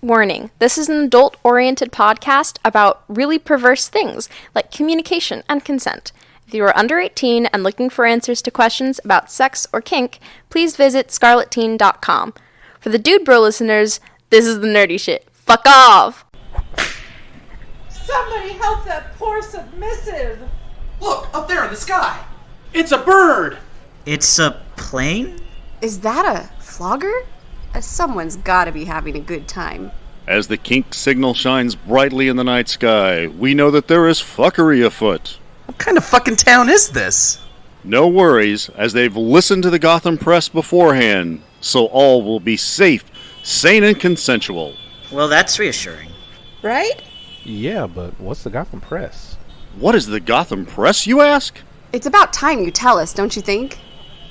Warning, this is an adult-oriented podcast about really perverse things, like communication and consent. If you are under 18 and looking for answers to questions about sex or kink, please visit scarletteen.com. For the Dudebro listeners, this is the nerdy shit. Fuck off! Somebody help that poor submissive! Look, up there in the sky! It's a bird! It's a plane? Is that a flogger? Someone's gotta be having a good time. As the kink signal shines brightly in the night sky, we know that there is fuckery afoot. What kind of fucking town is this? No worries, as they've listened to the Gotham press beforehand, so all will be safe, sane, and consensual. Well, that's reassuring. Right? Yeah, but what's the Gotham Press? What is the Gotham press, you ask? It's about time you tell us, don't you think?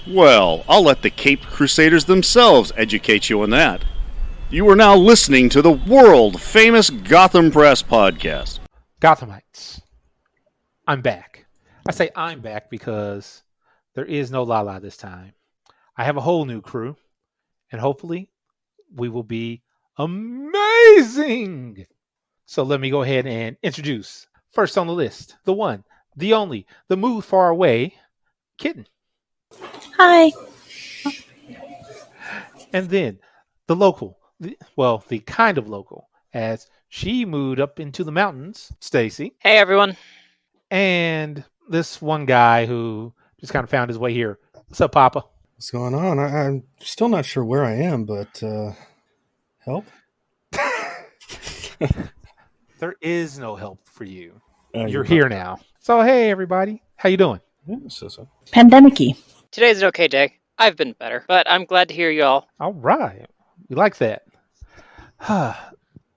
Well, I'll let the Caped Crusaders themselves educate you on that. You are now listening to the world-famous Gotham Press podcast. Gothamites. I'm back. I say I'm back because there is no Lala this time. I have a whole new crew, and hopefully we will be amazing. So let me go ahead and introduce, first on the list, the one, the only, the move far away, Kitten. Hi. And then the local, the kind of local, as she moved up into the mountains, Stacy. Hey, everyone. And this one guy who just kind of found his way here. What's up, Papa? What's going on? I'm still not sure where I am, but help? There is no help for you. You're here now. So, hey, everybody. How you doing? Yeah, so. Pandemic-y. Today's an okay day. I've been better, but I'm glad to hear you all. All right. We like that.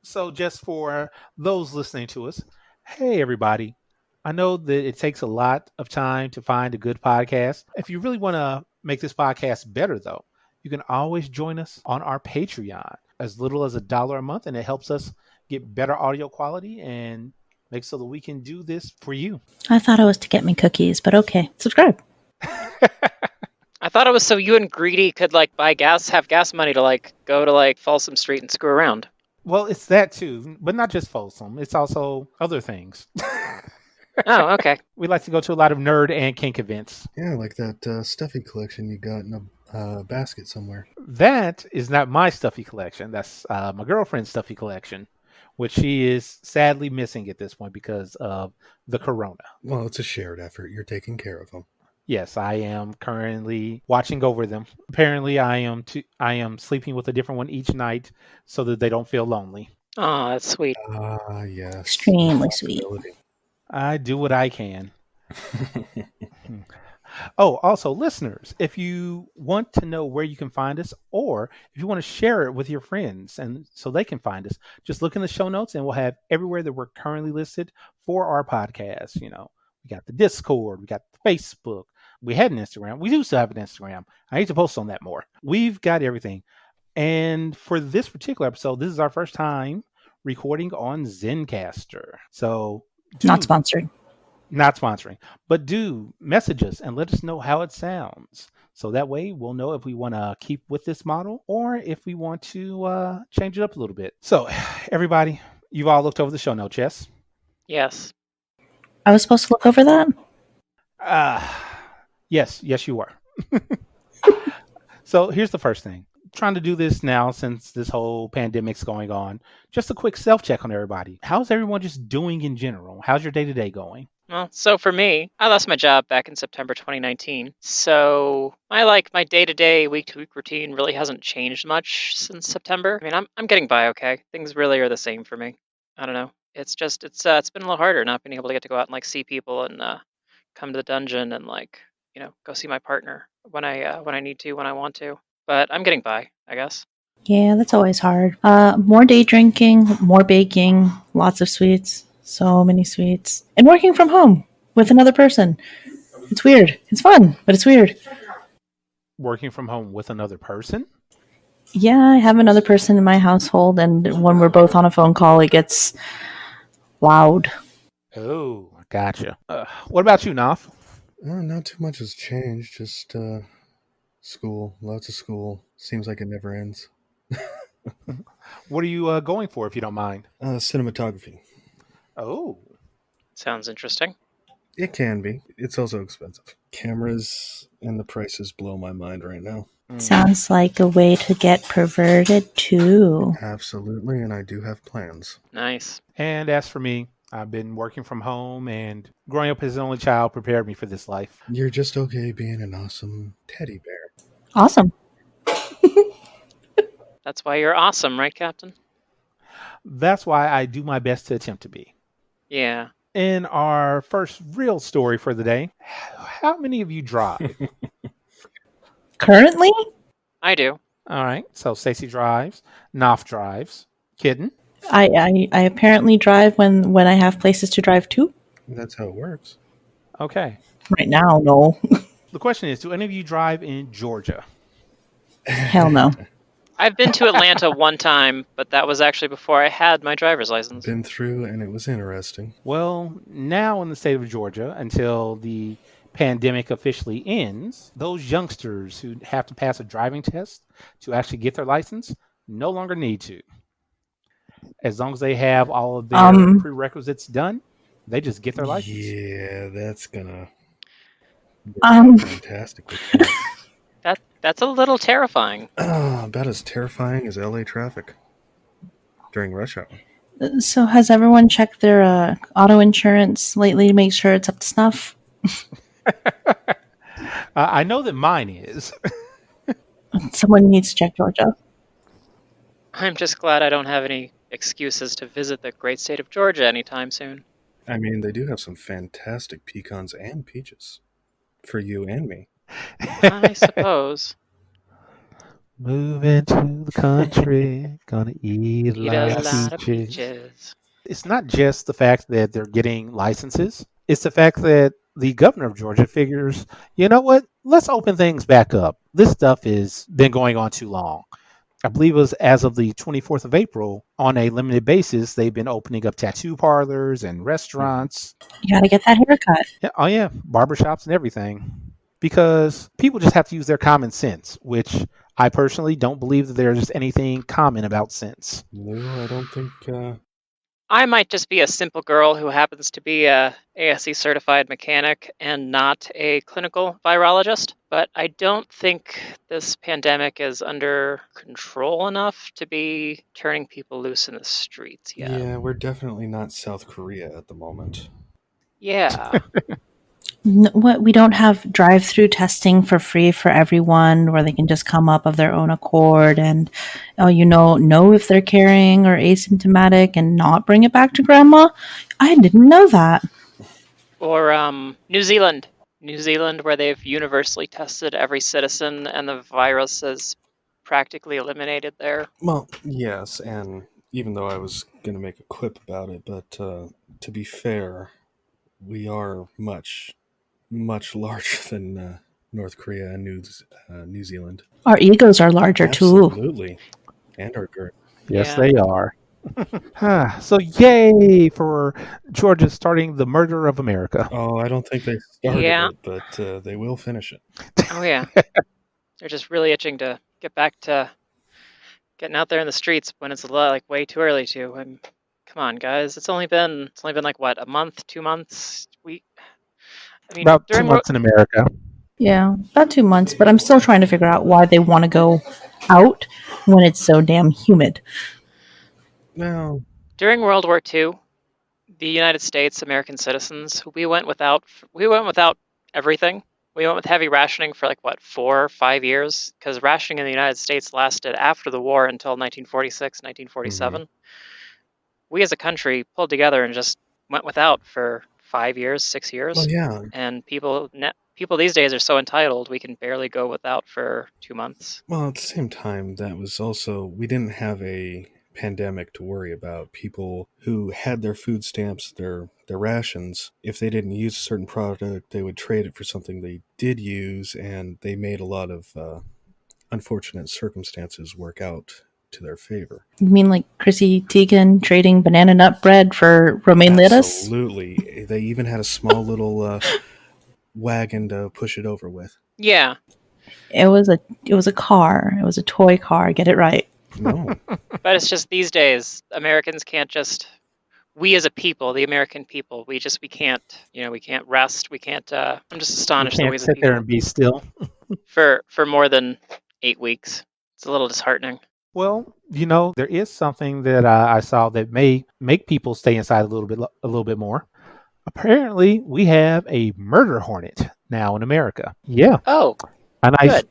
So just for those listening to us, hey, everybody. I know that it takes a lot of time to find a good podcast. If you really want to make this podcast better, though, you can always join us on our Patreon, as little as $1 a month, and it helps us get better audio quality and make so that we can do this for you. I thought it was to get me cookies, but okay. Subscribe. I thought it was so you and Greedy could buy gas, have gas money to go to Folsom Street and screw around. Well, it's that too, but not just Folsom. It's also other things. Oh, okay. We like to go to a lot of nerd and kink events. Yeah, like that stuffy collection you got in a basket somewhere. That is not my stuffy collection. That's my girlfriend's stuffy collection, which she is sadly missing at this point because of the corona. Well, it's a shared effort. You're taking care of them. Yes, I am currently watching over them. Apparently, I am sleeping with a different one each night so that they don't feel lonely. Oh, that's sweet. Yes. Extremely sweet. I do what I can. Oh, also, listeners, if you want to know where you can find us, or if you want to share it with your friends and so they can find us, just look in the show notes and we'll have everywhere that we're currently listed for our podcast. You know, we got the Discord, we got the Facebook, we had an Instagram. We do still have an Instagram. I need to post on that more. We've got everything. And for this particular episode, this is our first time recording on Zencastr. So not sponsored. Not sponsoring, but do message us and let us know how it sounds. So that way we'll know if we want to keep with this model or if we want to change it up a little bit. So everybody, you've all looked over the show notes, yes? Yes. I was supposed to look over that? Yes, you are. So here's the first thing. Trying to do this now since this whole pandemic's going on. Just a quick self-check on everybody. How's everyone just doing in general? How's your day-to-day going? Well, so for me, I lost my job back in September 2019. So my day-to-day, week-to-week routine really hasn't changed much since September. I mean, I'm getting by okay. Things really are the same for me. I don't know. It's just it's been a little harder not being able to get to go out and see people and come to the dungeon and go see my partner when I need to, when I want to. But I'm getting by, I guess. Yeah, that's always hard. More day drinking, more baking, lots of sweets, so many sweets, and working from home with another person. It's weird. It's fun, but it's weird. Working from home with another person? Yeah, I have another person in my household, and when we're both on a phone call, it gets loud. Oh, gotcha. What about you, Naf? Not too much has changed. Just school. Lots of school. Seems like it never ends. What are you going for, if you don't mind? Cinematography. Oh. Sounds interesting. It can be. It's also expensive. Cameras and the prices blow my mind right now. Sounds like a way to get perverted, too. Absolutely, and I do have plans. Nice. And as for me, I've been working from home, and growing up as an only child prepared me for this life. You're just okay being an awesome teddy bear. Awesome. That's why you're awesome, right, Captain? That's why I do my best to attempt to be. Yeah. In our first real story for the day, how many of you drive? Currently? I do. All right. So Stacey drives. Knopf drives. Kitten? I apparently drive when I have places to drive to. That's how it works. Okay. Right now, no. The question is, do any of you drive in Georgia? Hell no. I've been to Atlanta one time, but that was actually before I had my driver's license. Been through, and it was interesting. Well, now in the state of Georgia, until the pandemic officially ends, those youngsters who have to pass a driving test to actually get their license no longer need to. As long as they have all of their prerequisites done, they just get their license. Yeah, that's gonna be fantastic. That's a little terrifying. About as terrifying as LA traffic during rush hour. So has everyone checked their auto insurance lately to make sure it's up to snuff? I know that mine is. Someone needs to check Georgia. I'm just glad I don't have any excuses to visit the great state of Georgia anytime soon. I mean, they do have some fantastic pecans and peaches for you and me. I suppose. Moving to the country, gonna eat a lot of peaches. It's not just the fact that they're getting licenses. It's the fact that the governor of Georgia figures, you know what? Let's open things back up. This stuff has been going on too long. I believe it was as of the 24th of April, on a limited basis, they've been opening up tattoo parlors and restaurants. You gotta get that haircut. Yeah, oh yeah, barbershops and everything. Because people just have to use their common sense, which I personally don't believe that there's anything common about sense. No, I don't think... I might just be a simple girl who happens to be a ASE certified mechanic and not a clinical virologist, but I don't think this pandemic is under control enough to be turning people loose in the streets yet. Yeah, we're definitely not South Korea at the moment. Yeah. What, we don't have drive-through testing for free for everyone where they can just come up of their own accord and know if they're carrying or asymptomatic and not bring it back to grandma? I didn't know that. Or New Zealand, where they've universally tested every citizen and the virus is practically eliminated there. Well, yes, and even though I was going to make a quip about it, but to be fair, we are much larger than North Korea and New Zealand. Our egos are larger too. Absolutely. And our girth. Yes, they are. So yay for Georgia starting the murder of America. Oh, I don't think they started it, but they will finish it. Oh, yeah. They're just really itching to get back to getting out there in the streets when it's way too early to. Come on, guys. It's only been like what, a month, 2 months? About 2 months in America. Yeah, about 2 months, but I'm still trying to figure out why they want to go out when it's so damn humid. No. During World War II, the United States, American citizens, we went without everything. We went with heavy rationing for 4 or 5 years, because rationing in the United States lasted after the war until 1946, 1947. Mm-hmm. We as a country pulled together and just went without for 5 years, 6 years. Well, yeah. And people these days are so entitled, we can barely go without for 2 months. Well, at the same time, that was also, we didn't have a pandemic to worry about. People who had their food stamps, their rations, if they didn't use a certain product, they would trade it for something they did use, and they made a lot of unfortunate circumstances work out to their favor. You mean like Chrissy Teigen trading banana nut bread for romaine lettuce? Absolutely. They even had a small little wagon to push it over with. Yeah. It was a car. It was a toy car. Get it right. No. But it's just these days, Americans can't just. We as a people, the American people, we can't. We can't rest. We can't. I'm just You astonished that we can't as a sit there people and be still. for more than 8 weeks. It's a little disheartening. Well, there is something that I saw that may make people stay inside a little bit more. Apparently, we have a murder hornet now in America. Yeah, Oh, and good.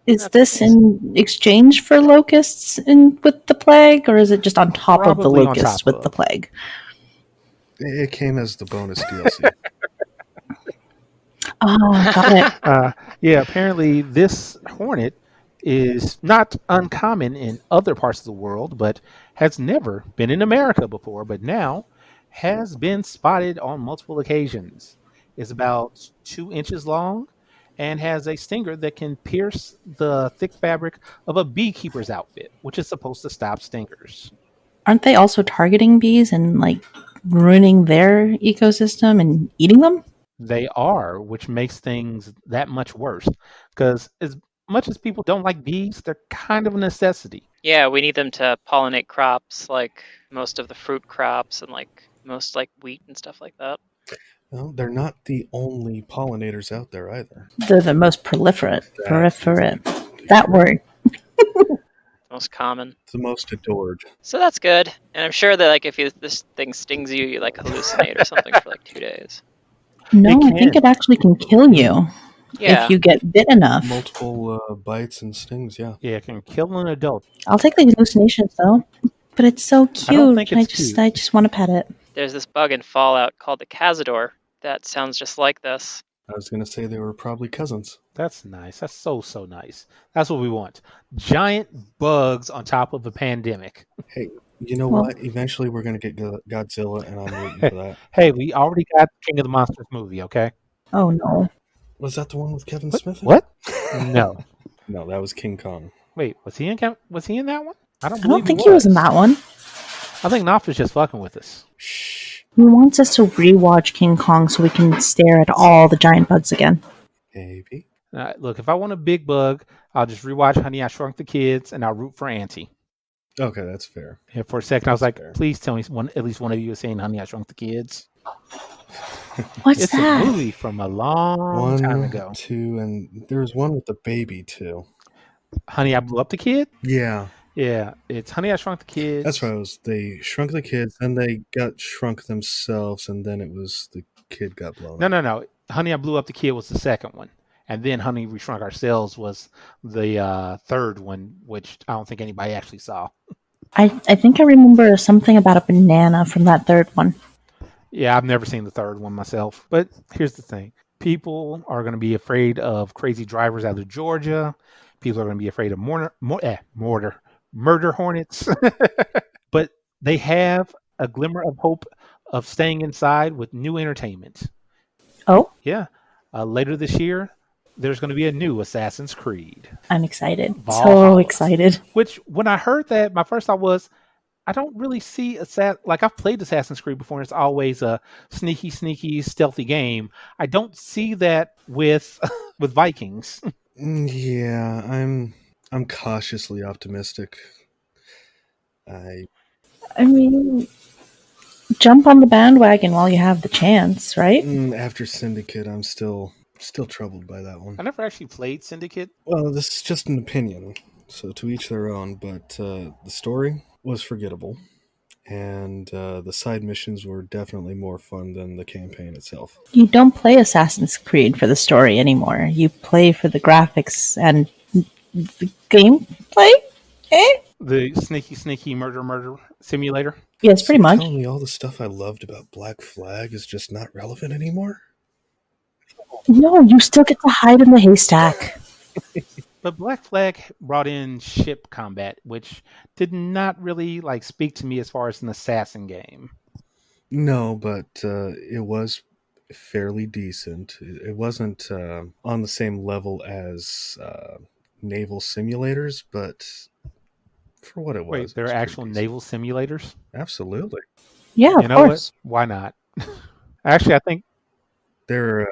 Is That's this nice. in exchange for locusts with the plague, or is it just on top of the Probably on locusts top with of. the plague? It came as the bonus DLC. Oh, got it. Yeah, apparently this hornet is not uncommon in other parts of the world, but has never been in America before, but now has been spotted on multiple occasions. Is about 2 inches long and has a stinger that can pierce the thick fabric of a beekeeper's outfit, which is supposed to stop stingers. Aren't they also targeting bees and ruining their ecosystem and eating them? They are, which makes things that much worse. Because as much as people don't like bees, they're kind of a necessity. Yeah, we need them to pollinate crops, like most of the fruit crops and most wheat and stuff like that. Well, they're not the only pollinators out there either. They're the most proliferate. That word. Most common. The most adored. So that's good. And I'm sure that if this thing stings you, you hallucinate or something for 2 days. No, It I think can. it actually can kill you Yeah. if you get bit enough. Multiple bites and stings, yeah. Yeah, it can kill an adult. I'll take the hallucinations though. But it's so cute. I don't think it's cute. I just want to pet it. There's this bug in Fallout called the Cazador that sounds just like this. I was going to say they were probably cousins. That's nice. That's so nice. That's what we want. Giant bugs on top of a pandemic. Hey, you know what? Eventually we're going to get Godzilla, and I'm waiting for that. Hey, we already got King of the Monsters movie, okay? Oh no. Was that the one with Kevin Smith? What? No. No, that was King Kong. Wait, was he in that one? I I don't think he was in that one. I think Knopf is just fucking with us. Shh. He wants us to rewatch King Kong so we can stare at all the giant bugs again. Maybe. Look, if I want a big bug, I'll just rewatch Honey, I Shrunk the Kids, and I'll root for Auntie. Okay, that's fair. And for a second, I was like, fair. please tell me at least one of you is saying Honey, I Shrunk the Kids. What's It's that? a movie from a long time ago. 1, 2, and there was one with the baby too. Honey, I Blew Up the Kid? Yeah. Yeah, it's Honey, I Shrunk the Kids. That's right. They shrunk the kids, then they got shrunk themselves, and then it was the kid got blown up. No. Honey, I Blew Up the Kid was the second one. And then Honey, We Shrunk Ourselves was the third one, which I don't think anybody actually saw. I think I remember something about a banana from that third one. Yeah, I've never seen the third one myself. But here's the thing. People are going to be afraid of crazy drivers out of Georgia. People are going to be afraid of murder hornets. But they have a glimmer of hope of staying inside with new entertainment. Oh? Yeah. Later this year, there's going to be a new Assassin's Creed. I'm excited. So Valhalla. excited. Which, when I heard that, my first thought was, I don't really see I've played Assassin's Creed before, and it's always a sneaky, stealthy game. I don't see that with with Vikings. Yeah, I'm cautiously optimistic. I mean, jump on the bandwagon while you have the chance, right? After Syndicate, I'm still troubled by that one. I never actually played Syndicate. Well, this is just an opinion, so to each their own, but the story was forgettable, and the side missions were definitely more fun than the campaign itself. You don't play Assassin's Creed for the story anymore. You play for the graphics and the gameplay? The sneaky murder simulator. Yes, pretty much. Telling me all the stuff I loved about Black Flag is just not relevant anymore? No, you still get to hide in the haystack. But Black Flag brought in ship combat, which did not really speak to me as far as an assassin game. No, but it was fairly decent. It wasn't on the same level as naval simulators, but for what it was. Wait, there are actual naval simulators? Absolutely. Yeah, of course. What? Why not? Actually, I think They're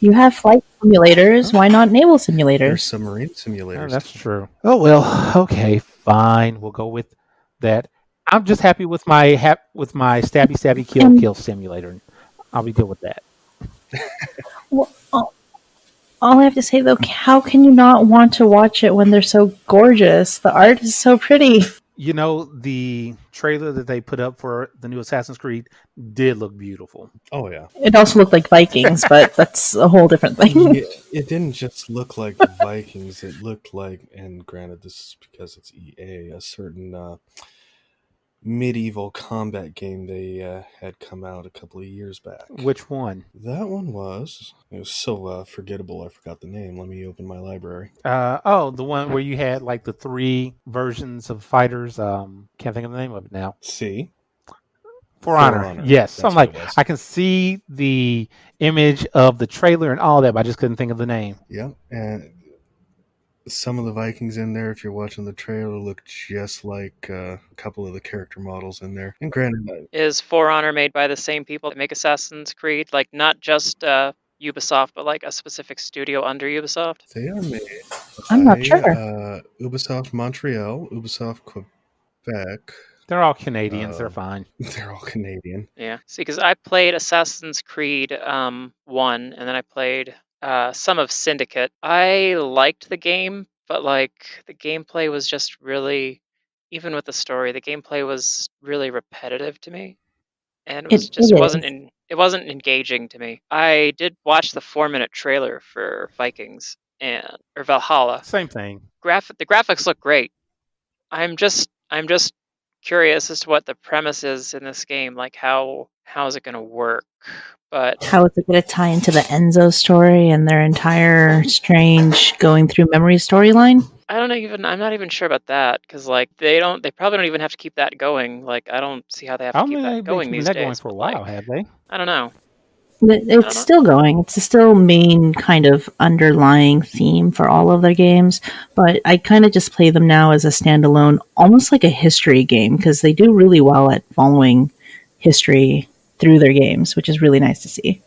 You have flight simulators. Why not naval they're simulators? submarine Oh, simulators. that's true. Oh well, okay, fine. We'll go with that. I'm just happy with my stabby kill And kill simulator. I'll be good with that. well, all I have to say though, how can you not want to watch it when they're so gorgeous? The art is so pretty. You know, the trailer that they put up for the new Assassin's Creed did look beautiful. Oh yeah. It also looked like Vikings, but that's a whole different thing. It didn't just look like Vikings. It looked like, and granted, this is because it's EA, a certain medieval combat game they had come out a couple of years back. Which one? That one was. It was so forgettable. I forgot the name. Let me open my library. The one where you had like the 3 versions of fighters. Can't think of the name of it now. See? For Honor. Yes. So I'm like, I can see the image of the trailer and all that, but I just couldn't think of the name. Yep. And some of the Vikings in there, if you're watching the trailer, look just like a couple of the character models in there. And granted, Is For Honor made by the same people that make Assassin's Creed? Like, not just Ubisoft, but like a specific studio under Ubisoft? they are made I'm not by, sure. Ubisoft Montreal, Ubisoft Quebec. They're all Canadians. They're fine. They're all Canadian. Yeah. See, because I played Assassin's Creed 1, and then I played some of Syndicate. I liked the game, but like the gameplay was just really, even with the story, the gameplay was really repetitive to me, and it was It just is. it wasn't engaging to me. I did watch the 4-minute trailer for Vikings or Valhalla. Same thing. The graphics look great. I'm just curious as to what the premise is in this game. Like how is it going to work? But How is it going to tie into the Enzo story and their entire strange going through memory storyline? I'm not even sure about that, because like they probably don't even have to keep that going. Like I don't see how they have I to don't keep think that they've been going keeping these that days. going for a but, while, like, have they? I don't know. It's still going. It's still main kind of underlying theme for all of their games, but I kind of just play them now as a standalone, almost like a history game, because they do really well at following history through their games, which is really nice to see.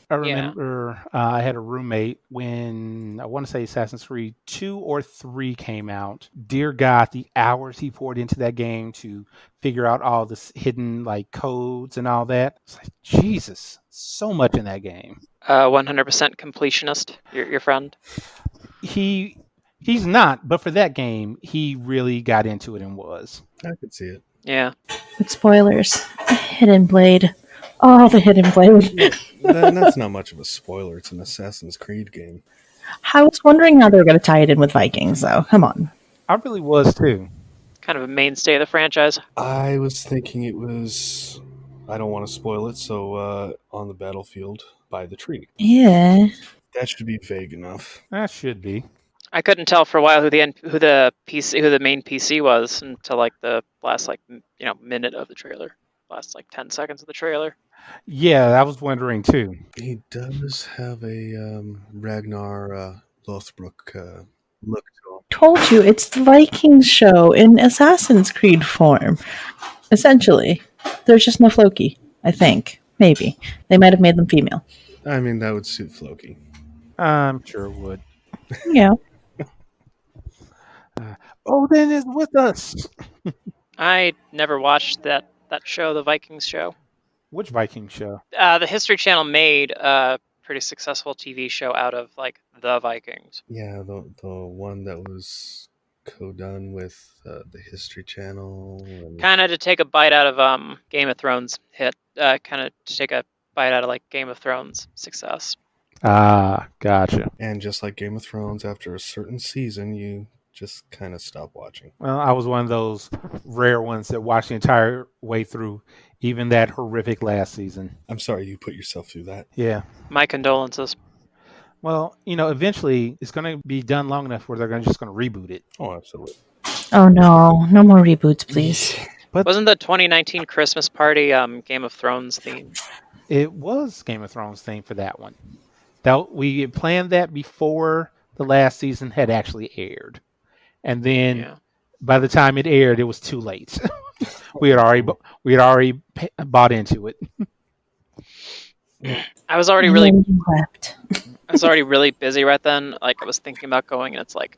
I remember I had a roommate when, I want to say Assassin's Creed 2 or 3 came out. Dear God, the hours he poured into that game to figure out all this hidden like codes and all that. It's like, Jesus, so much in that game. 100% completionist, your friend. He's not, but for that game, he really got into it and was. I could see it. Yeah. But spoilers. Hidden Blade. Oh, the Hidden Blade. That's not much of a spoiler. It's an Assassin's Creed game. I was wondering how they were going to tie it in with Vikings, though. Come on. I really was too. Kind of a mainstay of the franchise. I was thinking it was. I don't want to spoil it, so on the battlefield by the tree. Yeah. That should be vague enough. That should be. I couldn't tell for a while who the main PC was until like the last minute of the trailer, last like 10 seconds of the trailer. Yeah, I was wondering too. He does have a Ragnar Lothbrok look to him. Told you, it's the Vikings show in Assassin's Creed form. Essentially. There's just no Floki, I think. Maybe. They might have made them female. I mean, that would suit Floki. I'm sure it would. Yeah. Odin is with us. I never watched that show, the Vikings show. Which Viking show? The History Channel made a pretty successful TV show out of like the Vikings. Yeah, the one that was co-done with the History Channel. Kind of to take a bite out of Game of Thrones kind of to take a bite out of like Game of Thrones success. Ah, gotcha. And just like Game of Thrones, after a certain season, you just kind of stop watching. Well, I was one of those rare ones that watched the entire way through, even that horrific last season. I'm sorry you put yourself through that. Yeah. My condolences. Well, eventually it's going to be done long enough where they're just going to reboot it. Oh, absolutely. Oh, no. No more reboots, please. But wasn't the 2019 Christmas party Game of Thrones theme? It was Game of Thrones theme for that one. We had planned that before the last season had actually aired. And then by the time it aired, it was too late. we had already bought into it. I was already And really, then you wept. I was already really busy right then. Like I was thinking about going, and it's like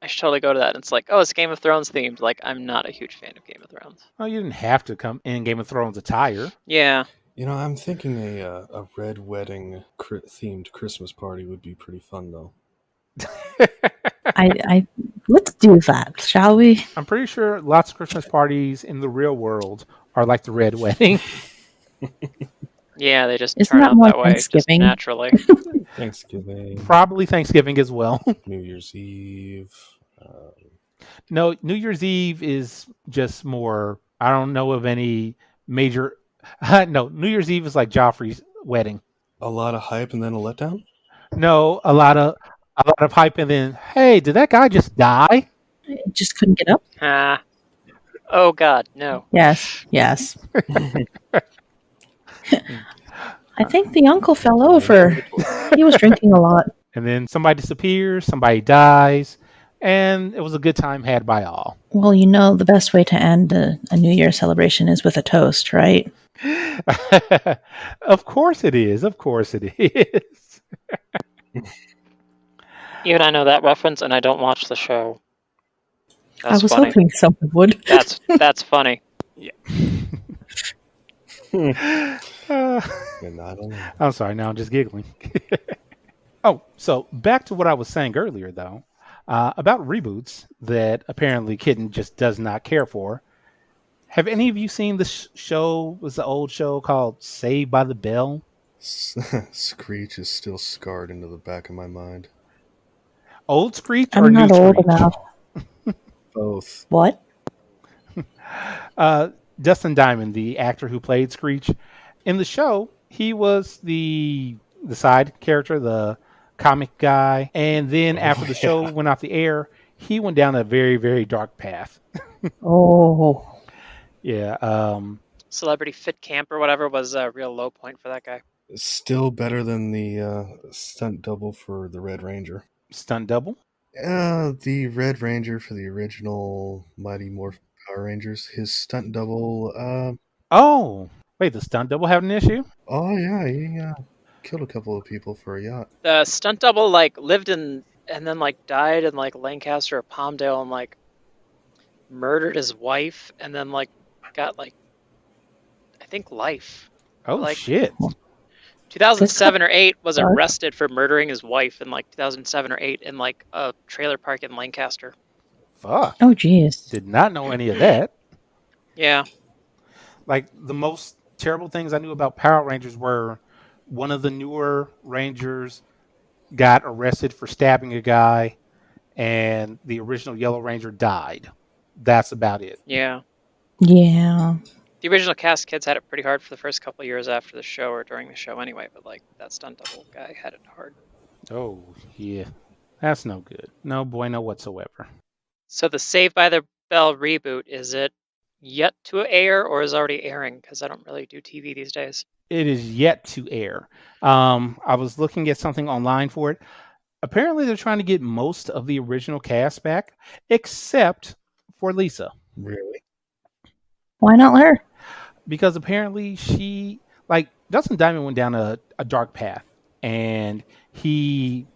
I should totally go to that. And it's like, oh, it's Game of Thrones themed. Like I'm not a huge fan of Game of Thrones. Oh, you didn't have to come in Game of Thrones attire. Yeah. You know, I'm thinking a red wedding themed Christmas party would be pretty fun, though. I let's do that, shall we? I'm pretty sure lots of Christmas parties in the real world are like the Red Wedding. Yeah, they just Isn't turn that out more that way just Thanksgiving? naturally. Thanksgiving, Probably Thanksgiving as well. New Year's Eve. No, New Year's Eve is just more. I don't know of any major. No, New Year's Eve is like Joffrey's wedding. A lot of hype and then a letdown? No, a lot of hype, and then hey, did that guy just die? Just couldn't get up. Ah. Oh God, no. Yes. I think the uncle fell over. He was drinking a lot. And then somebody disappears, somebody dies, and it was a good time had by all. Well, you know, the best way to end a New Year celebration is with a toast, right? Of course it is. Of course it is. Even I know that reference, and I don't watch the show. That's I was funny. hoping someone would. That's funny. Yeah. And I don't know. I'm sorry. Now I'm just giggling. Oh, so back to what I was saying earlier, though, about reboots that apparently Kitten just does not care for. Have any of you seen this show? It was the old show called Saved by the Bell? Screech is still scarred into the back of my mind. Old Screech or I'm new not old Screech? enough. Both. What? Dustin Diamond, the actor who played Screech, in the show, he was the side character, the comic guy, and then after the show went off the air, he went down a very, very dark path. Oh. Yeah. Celebrity Fit Camp or whatever was a real low point for that guy. Still better than the stunt double for the Red Ranger. Stunt double? The Red Ranger for the original Mighty Morphin Power Rangers. His stunt double. Oh, wait, the stunt double had an issue? Oh yeah, he killed a couple of people for a yacht. The stunt double lived in and then died in Lancaster or Palmdale and murdered his wife and then got I think life. Oh shit. 2007 or 8 was arrested for murdering his wife in 2007 or 8 in a trailer park in Lancaster. Fuck. Oh jeez. Did not know any of that. Yeah. The most terrible things I knew about Power Rangers were one of the newer Rangers got arrested for stabbing a guy and the original Yellow Ranger died. That's about it. Yeah. Yeah. The original cast kids had it pretty hard for the first couple of years after the show or during the show anyway, but that stunt double guy had it hard. Oh, yeah. That's no good. No bueno whatsoever. So the Saved by the Bell reboot, is it yet to air or is already airing? Because I don't really do TV these days. It is yet to air. I was looking at something online for it. Apparently they're trying to get most of the original cast back, except for Lisa. Really? Why not her? Because apparently she, Dustin Diamond went down a dark path, and he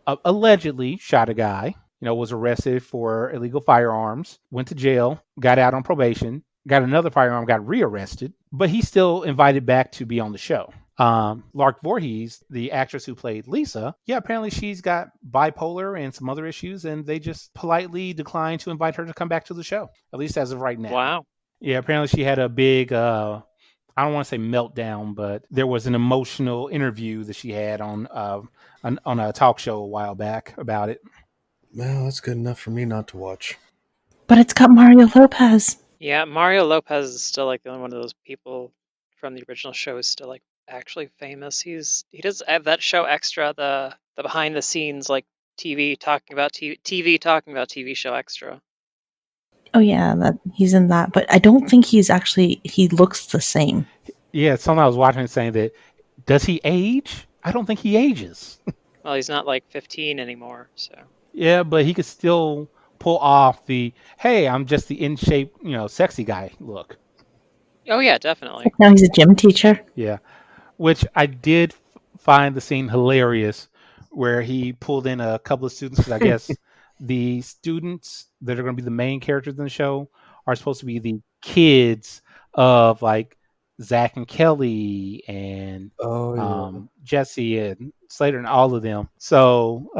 allegedly shot a guy, was arrested for illegal firearms, went to jail, got out on probation, got another firearm, got rearrested, but he's still invited back to be on the show. Lark Voorhees, the actress who played Lisa, apparently she's got bipolar and some other issues, and they just politely declined to invite her to come back to the show, at least as of right now. Wow. Yeah, apparently she had a big, I don't want to say meltdown, but there was an emotional interview that she had on a talk show a while back about it. Well, that's good enough for me not to watch. But it's got Mario Lopez. Yeah, Mario Lopez is still the only one of those people from the original show who's still actually famous. He does have that show Extra, the behind the scenes TV talking about TV talking about TV show Extra. Oh yeah, he's in that, but I don't think he looks the same. Yeah, someone I was watching saying that, does he age? I don't think he ages. Well, he's not 15 anymore, so. Yeah, but he could still pull off the, hey, I'm just the in shape, sexy guy look. Oh yeah, definitely. Now he's a gym teacher. Yeah. Which I did find the scene hilarious, where he pulled in a couple of students. 'Cause I guess the students that are going to be the main characters in the show are supposed to be the kids of like Zach and Kelly and Jesse and Slater and all of them. So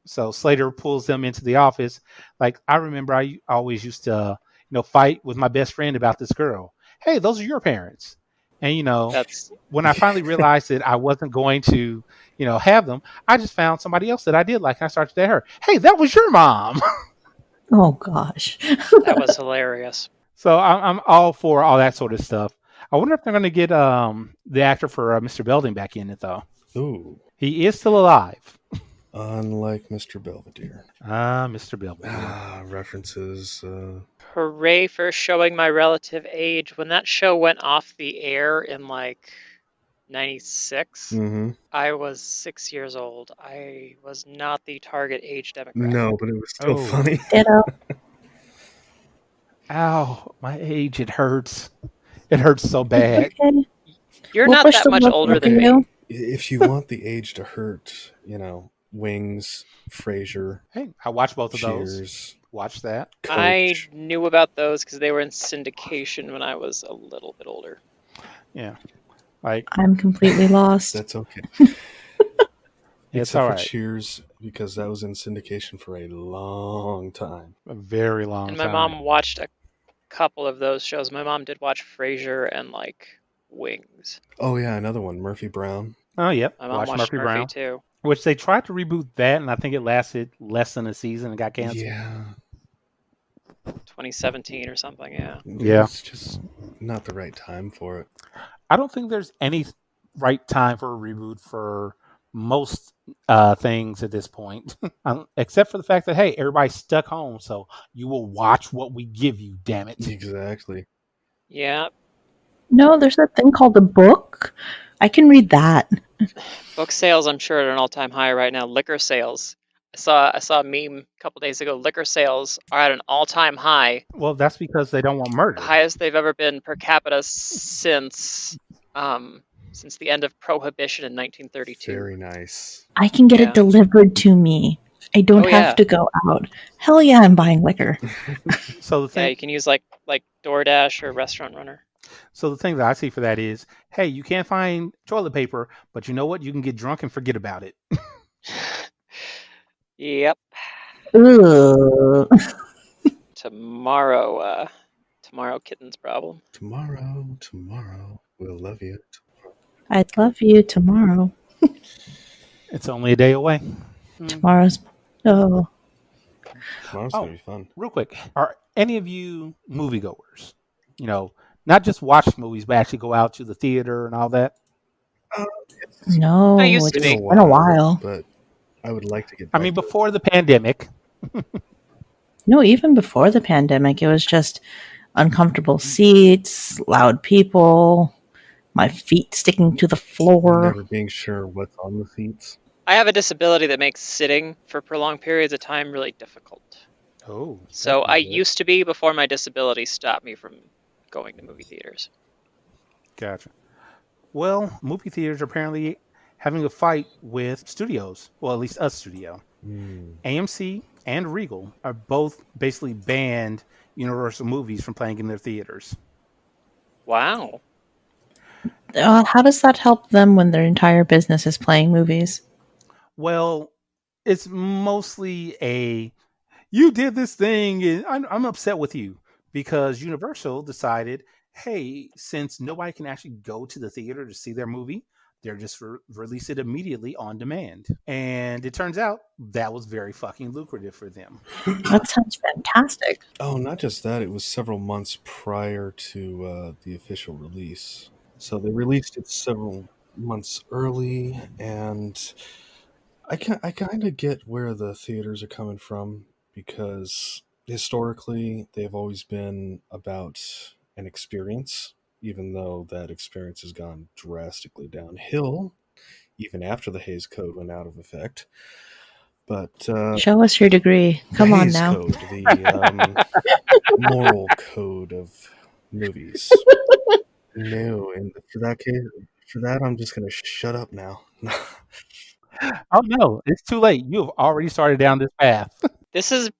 Slater pulls them into the office. Like, I remember I always used to, fight with my best friend about this girl. Hey, those are your parents. And, when I finally realized that I wasn't going to, have them, I just found somebody else that I did like. And I started to tell her, hey, that was your mom. Oh, gosh. That was hilarious. So I'm all for all that sort of stuff. I wonder if they're going to get the actor for Mr. Belding back in it, though. Ooh. He is still alive. Unlike Mr. Belvedere. Mr. Belvedere. References. Hooray for showing my relative age. When that show went off the air in like 96, I was 6 years old. I was not the target age demographic. No, but it was still funny. Ditto. Ow, my age, it hurts. It hurts so bad. Okay. You're We'll not push that the much luck older for than you. me. If you want the age to hurt, Wings, Frasier. Hey, I watched both of Cheers. those. Watch that. Coach. I knew about those because they were in syndication when I was a little bit older. Yeah. Like, I'm completely lost. That's okay. it's Except all for right. Cheers, because that was in syndication for a long time. A very long And time. my mom watched a couple of those shows. My mom did watch Frasier and like Wings. Oh yeah, another one, Murphy Brown. Oh, yep. My mom Watched watched Murphy Brown. too. Which they tried to reboot that, and I think it lasted less than a season and got canceled. Yeah. 2017 or something, yeah. Yeah. It's just not the right time for it. I don't think there's any right time for a reboot for most things at this point, except for the fact that, hey, everybody's stuck home, so you will watch what we give you, damn it. Exactly. Yeah. No, there's that thing called a book. I can read that. Book sales, I'm sure, are at an all-time high right now. Liquor sales. I saw a meme a couple days ago. Liquor sales are at an all-time high. Well, that's because they don't want murder. The highest they've ever been per capita since the end of Prohibition in 1932. Very nice. I can get it delivered to me. I don't have to go out. Hell yeah, I'm buying liquor. So the thing, you can use like DoorDash or Restaurant Runner. So the thing that I see for that is, hey, you can't find toilet paper, but you know what? You can get drunk and forget about it. Yep. Ugh. Tomorrow, kitten's problem. Tomorrow, we'll love you. I'd love you tomorrow. It's only a day away. Tomorrow's. Oh. Tomorrow's going to be fun. Real quick, are any of you moviegoers? Not just watch movies, but actually go out to the theater and all that? No, I used to it's be. been a while. But I would like to get I mean, before the pandemic. No, even before the pandemic, it was just uncomfortable seats, loud people, my feet sticking to the floor. Never being sure what's on the seats. I have a disability that makes sitting for prolonged periods of time really difficult. Oh. So I used to be before my disability stopped me from going to movie theaters. Gotcha. Well, movie theaters are apparently having a fight with studios. Well, at least a studio. AMC and Regal are both basically banned Universal movies from playing in their theaters. Wow. How does that help them when their entire business is playing movies? Well, it's mostly you did this thing and I'm upset with you, because Universal decided, hey, since nobody can actually go to the theater to see their movie, they're just release it immediately on demand. And it turns out that was very fucking lucrative for them. That sounds fantastic. Oh, not just that. It was several months prior to the official release. So they released it several months early, and I kind of get where the theaters are coming from, because historically they've always been about an experience, even though that experience has gone drastically downhill, even after the Hays Code went out of effect. But show us your degree. Come on Hays now. Code, the moral code of movies. No, and for After that, I'm just going to shut up now. Oh no, it's too late. You have already started down this path. This is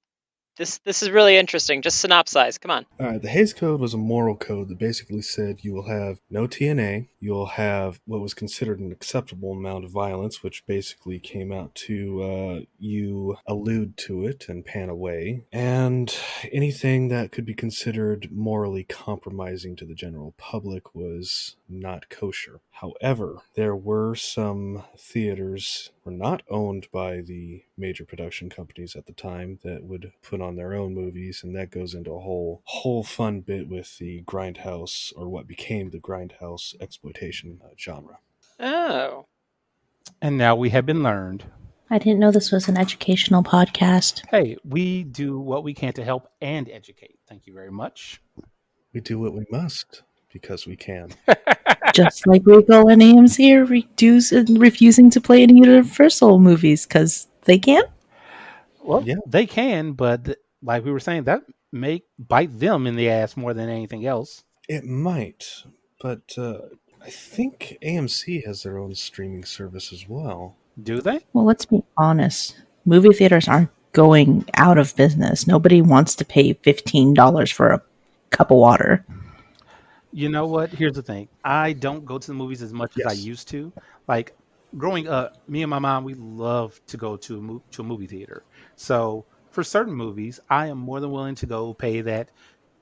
really interesting. Just synopsize. Come on. All right, the Hays Code was a moral code that basically said you will have no TNA, you'll have what was considered an acceptable amount of violence, which basically came out to you allude to it and pan away, and anything that could be considered morally compromising to the general public was not kosher. However, there were some theaters were not owned by the major production companies at the time that would put on their own movies, and that goes into a whole fun bit with the grindhouse, or what became the grindhouse exploitation genre. Oh. And now we have been learned. I didn't know this was an educational podcast. Hey, we do what we can to help and educate. Thank you very much. We do what we must because we can. Just like Regal and AMC are refusing to play any Universal movies because they can't? Well, yeah, they can, but like we were saying, that may bite them in the ass more than anything else. It might, but I think AMC has their own streaming service as well. Do they? Well, let's be honest. Movie theaters aren't going out of business. Nobody wants to pay $15 for a cup of water. You know what? Here's the thing. I don't go to the movies as much as I used to. Like, growing up, me and my mom, we love to go to a movie theater. So for certain movies, I am more than willing to go pay that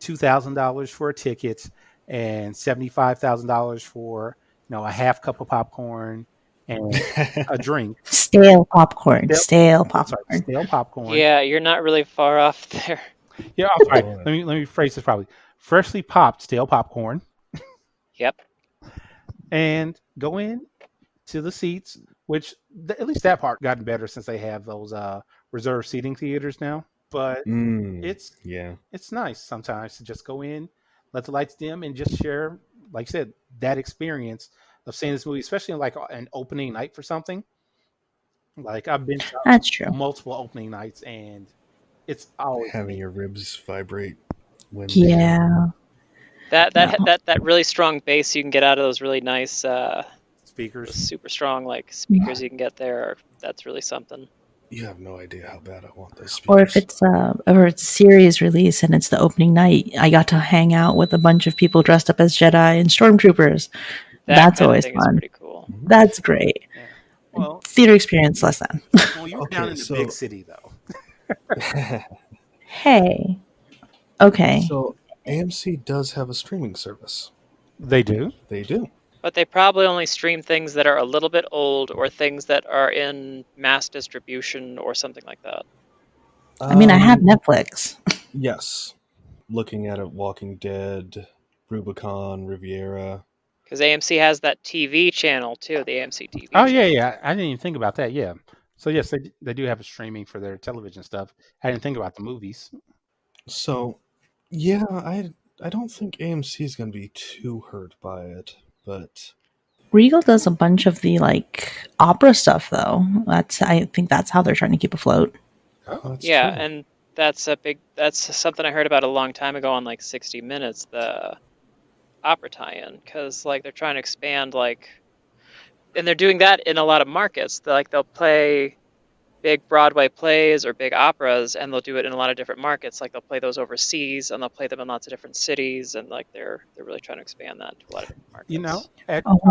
$2,000 for a ticket and $75,000 for a half cup of popcorn and a drink. Stale popcorn. Stale popcorn. Yeah, you're not really far off there. Yeah, I'm sorry. Let me phrase this properly. Freshly popped stale popcorn. Yep. And go in to the seats, which at least that part gotten better since they have those reserved seating theaters now. But it's nice sometimes to just go in, let the lights dim, and just share, like I said, that experience of seeing this movie, especially like an opening night for something. Like I've been to multiple opening nights, and it's always having your ribs vibrate. That really strong bass you can get out of those really nice speakers, super strong speakers you can get there. That's really something. You have no idea how bad I want those speakers. Or if it's a series release and it's the opening night, I got to hang out with a bunch of people dressed up as Jedi and stormtroopers. That's always fun. Is pretty cool. That's great. Yeah. Well, theater experience less than. Well, you're down in the big city though. Hey. Okay. So AMC does have a streaming service. They do? They do. But they probably only stream things that are a little bit old or things that are in mass distribution or something like that. I mean, I have Netflix. Yes. Looking at it, Walking Dead, Rubicon, Riviera. Because AMC has that TV channel too, the AMC TV channel. Yeah. I didn't even think about that, yeah. So yes, they do have a streaming for their television stuff. I didn't think about the movies. So, yeah, I don't think AMC is going to be too hurt by it, but Regal does a bunch of the opera stuff though. I think that's how they're trying to keep afloat. Oh, yeah, true. And that's something I heard about a long time ago on 60 Minutes, the opera tie-in, because they're trying to expand and they're doing that in a lot of markets. They'll play big Broadway plays or big operas, and they'll do it in a lot of different markets. They'll play those overseas, and they'll play them in lots of different cities, and they're really trying to expand that to a lot of different markets.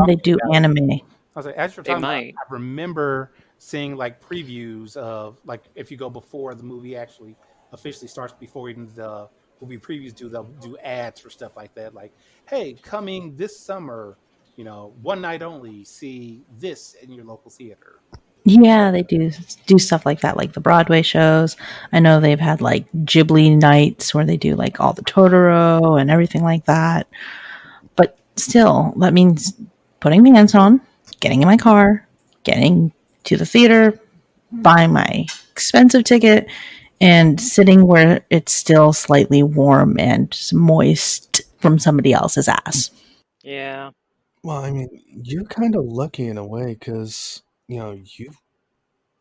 They do anime. I was like, as you're talking about, I remember seeing previews of if you go before the movie actually officially starts, before even the movie previews they'll do ads for stuff like that. Hey, coming this summer, one night only, see this in your local theater. Yeah, they do stuff like that, like the Broadway shows. I know they've had Ghibli nights where they do all the Totoro and everything like that. But still, that means putting the pants on, getting in my car, getting to the theater, buying my expensive ticket, and sitting where it's still slightly warm and moist from somebody else's ass. Yeah. Well, I mean, you're kind of lucky in a way because,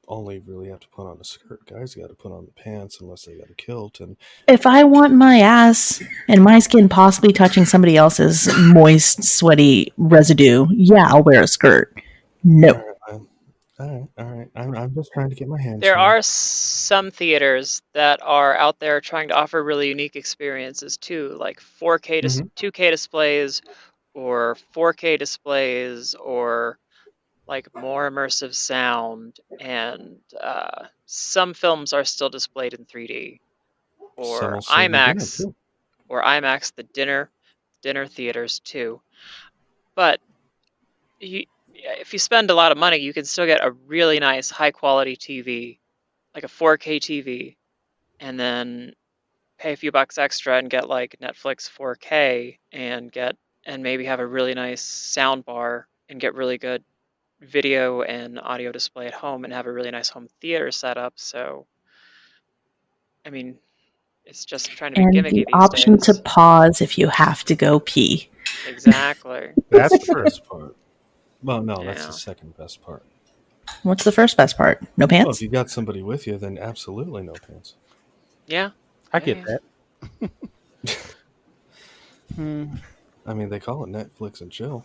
only really have to put on a skirt. Guys got to put on the pants unless they got a kilt. And If I want my ass and my skin possibly touching somebody else's moist, sweaty residue, yeah, I'll wear a skirt. No. all right. I'm just trying to get my hands. There on it. are some theaters that are out there trying to offer really unique experiences too, like 4K, 2K displays, or 4K displays, or like more immersive sound, and some films are still displayed in 3D, Some or will still be doing it, IMAX, too. the dinner theaters too. But if you spend a lot of money, you can still get a really nice high quality TV, like a 4K TV, and then pay a few bucks extra and get like Netflix 4K and maybe have a really nice sound bar and get really good video and audio display at home and have a really nice home theater set up. So, I mean, it's just trying to be And gimmicky the these option days. to pause if you have to go pee. Exactly. That's the first part. Well, no, that's Yeah. the second best part. What's the first best part? No Well, pants? if you got somebody with you, then absolutely no pants. Yeah. I get that. I mean, they call it Netflix and chill.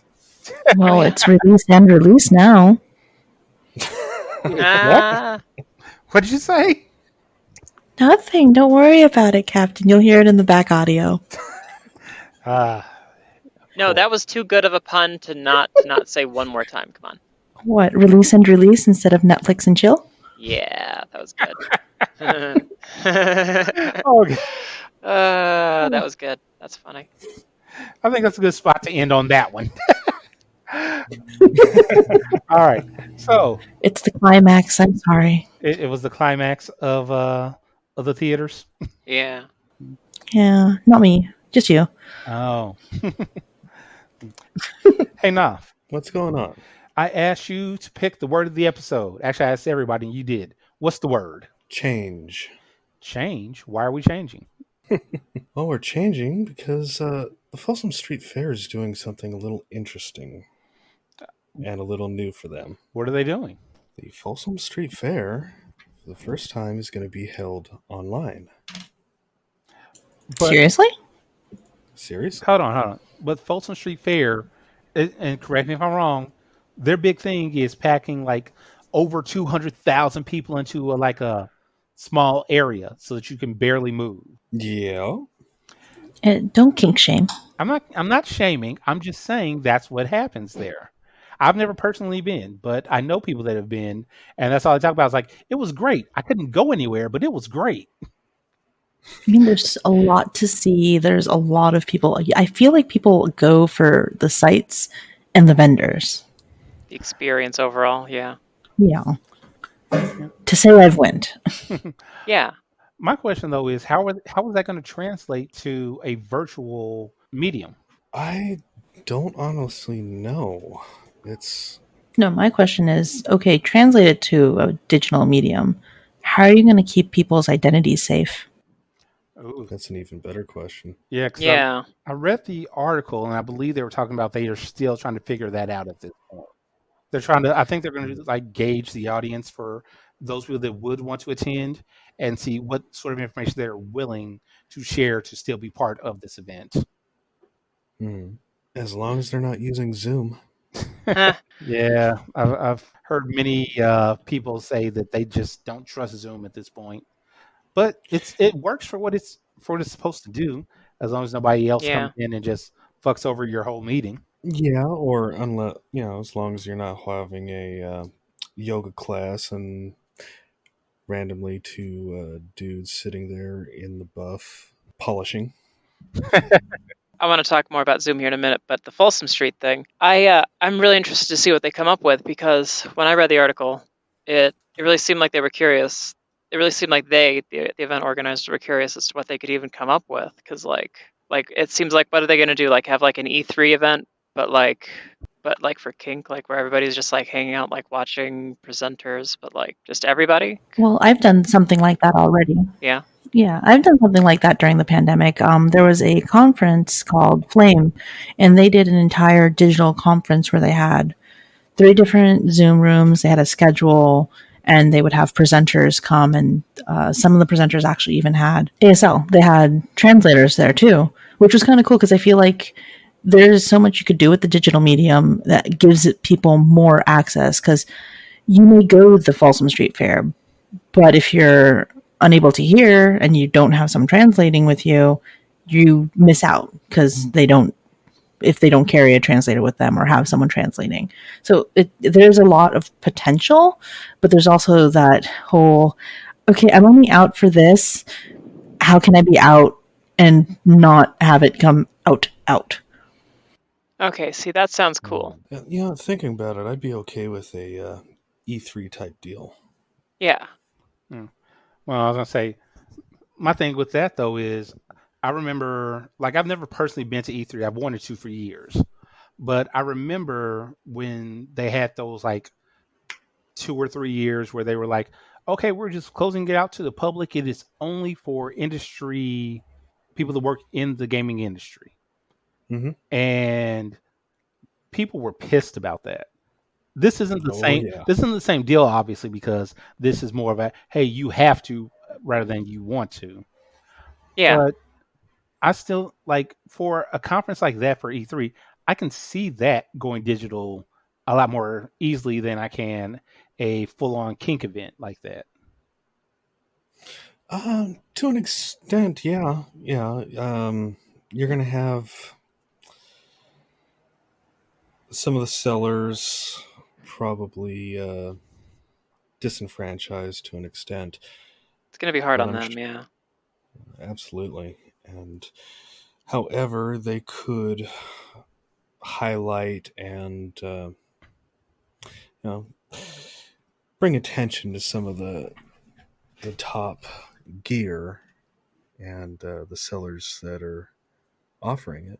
Well, it's released and released now. Ah, What did you say? Nothing. Don't worry about it, Captain. You'll hear it in the back audio. no, that was too good of a pun to not say one more time. Come on. What? Release and release instead of Netflix and chill? Yeah, that was good. Okay. That was good. That's funny. I think that's a good spot to end on that one. All right. So It's the climax. I'm sorry. it was the climax of the theaters. Yeah. Yeah, not me. Just you. Oh. Hey, Naf. What's going on? I asked you to pick the word of the episode. Actually, I asked everybody, and you did. What's the word? Change. Change? Why are we changing? Well, we're changing because the Folsom Street Fair is doing something a little interesting and a little new for them. What are they doing? The Folsom Street Fair, for the first time, is going to be held online. But- Seriously? Seriously? Hold on. But Folsom Street Fair, and correct me if I'm wrong, their big thing is packing like over 200,000 people into a small area so that you can barely move. Yeah. Don't kink shame. I'm not shaming. I'm just saying that's what happens there. I've never personally been, but I know people that have been, and that's all I talk about. It's like, it was great. I couldn't go anywhere, but it was great. I mean, there's a lot to see. There's a lot of people. I feel like people go for the sites and the vendors. The experience overall, yeah. Yeah. To say I've went. Yeah. My question, though, is how is that going to translate to a virtual medium? I don't honestly know. No, my question is, okay, translate it to a digital medium. How are you going to keep people's identities safe? Ooh. That's an even better question. Yeah, 'cause Yeah. I read the article, and I believe they were talking about they are still trying to figure that out at this point. They're trying to. I think they're going to gauge the audience for those people that would want to attend and see what sort of information they're willing to share to still be part of this event. As long as they're not using Zoom. Yeah, I've heard many people say that they just don't trust Zoom at this point, but it works for what it's supposed to do, as long as nobody else comes in and just fucks over your whole meeting. Yeah, or unless as long as you're not having a yoga class and randomly two dudes sitting there in the buff polishing. I want to talk more about Zoom here in a minute, but the Folsom Street thing, I'm really interested to see what they come up with, because when I read the article, it really seemed like they were curious. It really seemed like the event organizers were curious as to what they could even come up with, because like it seems like, what are they going to do? Like have like an E3 event, but for kink, like where everybody's just like hanging out, like watching presenters, but like just everybody. Well, I've done something like that already. Yeah. Yeah, I've done something like that during the pandemic. There was a conference called Flame, and they did an entire digital conference where they had 3 different Zoom rooms. They had a schedule, and they would have presenters come, and some of the presenters actually even had ASL. They had translators there too, which was kind of cool because I feel like there's so much you could do with the digital medium that gives it people more access, because you may go to the Folsom Street Fair, but if you're unable to hear and you don't have some translating with you, you miss out because if they don't carry a translator with them or have someone translating. So there's a lot of potential, but there's also that whole, okay, I'm only out for this. How can I be out and not have it come out? Okay, see, that sounds cool. Yeah, thinking about it, I'd be okay with a E3 type deal. Yeah. Well, I was going to say, my thing with that, though, is I remember, like, I've never personally been to E3. I've wanted to for years. But I remember when they had those, like, 2 or 3 years where they were like, okay, we're just closing it out to the public. It is only for industry, people that work in the gaming industry. Mm-hmm. And people were pissed about that. This isn't the same. Yeah. This isn't the same deal, obviously, because this is more of a, hey, you have to rather than you want to. Yeah. But I still, like, for a conference like that for E3, I can see that going digital a lot more easily than I can a full-on kink event like that. To an extent, yeah. You're going to have some of the sellers probably disenfranchised to an extent. It's going to be hard on them, yeah. Absolutely. And however, they could highlight and bring attention to some of the top gear and the sellers that are offering it.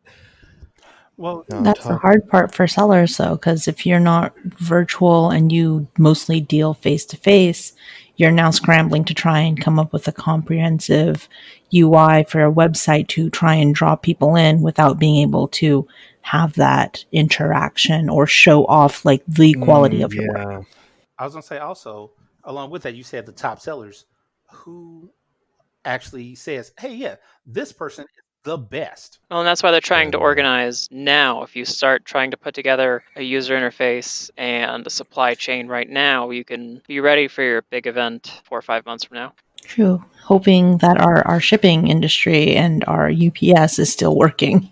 Well, that's the hard part for sellers, though, because if you're not virtual and you mostly deal face to face, you're now scrambling to try and come up with a comprehensive UI for a website to try and draw people in without being able to have that interaction or show off like the quality of your work. I was going to say also, along with that, you said the top sellers who actually says, hey, yeah, this person is the best. Well, and that's why they're trying to organize now. If you start trying to put together a user interface and a supply chain right now, you can be ready for your big event 4 or 5 months from now. True. Hoping that our shipping industry and our UPS is still working.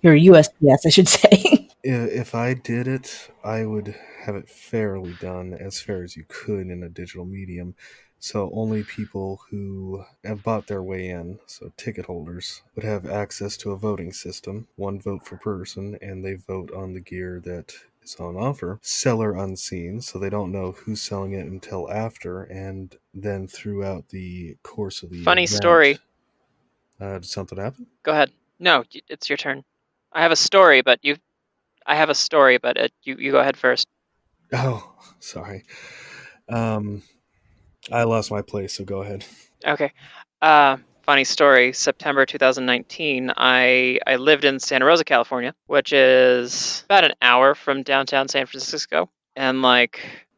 Your USPS, I should say. If I did it, I would have it fairly done, as fair as you could in a digital medium. So only people who have bought their way in, so ticket holders, would have access to a voting system, 1 vote per person, and they vote on the gear that is on offer. Seller unseen, so they don't know who's selling it until after, and then throughout the course of the Funny event, story. Did something happen? Go ahead. No, it's your turn. I have a story, but you go ahead first. Oh, sorry. I lost my place, so go ahead. Okay. Funny story. September 2019, I lived in Santa Rosa, California, which is about an hour from downtown San Francisco. And,